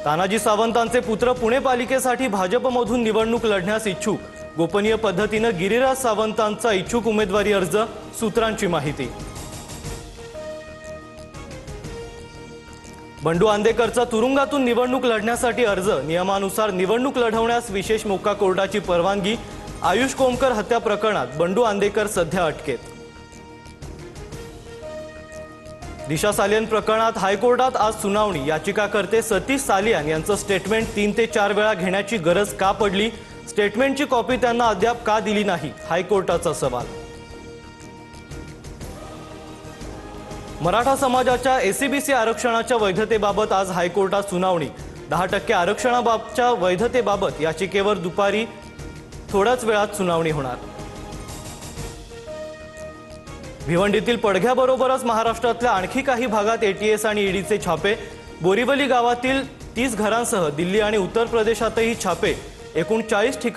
तानाजी सावंतांचे पुत्र पुणे पालिकेसाठी भाजपमधून निवडणूक लढण्यास इच्छुक। गोपनीय पद्धतीने गिरिराज सावंतांचा इच्छुक उमेदवारी अर्ज, सूत्रांची माहिती। बंडू आंदेकरचा तुरुंगातून निवडणूक लढण्यासाठी अर्ज, नियमानुसार निवडणूक लढवण्यास विशेष मोक्का कोर्टाची परवानगी। आयुष कोमकर हत्या प्रकरणात बंडू आंदेकर सध्या अटकेत। दिशा सालियन प्रकरणात हायकोर्टात आज सुनावणी। याचिकाकर्ते सतीश सालियन यांचं स्टेटमेंट 3 ते 4 वेळा घेण्याची गरज का पडली? स्टेटमेंटची कॉपी त्यांना अद्याप का दिली नाही? हायकोर्टाचा सवाल। मराठा समाजाच्या एससीबीसी आरक्षणाच्या वैधतेबाबत आज हायकोर्टात सुनावणी। 10% आरक्षणाबाबतच्या वैधतेबाबत याचिकेवर दुपारी थोड्याच वेळात सुनावणी होणार। भिवंडीतील पडघ्याबरोबरच महाराष्ट्रातल्या आणखी काही भागात एटीएस आणि ईडीचे छापे। बोरीवली गावातील 30 घरांसह दिल्ली आणि उत्तर प्रदेशातही छापे। एकूण 40 ठिकाणी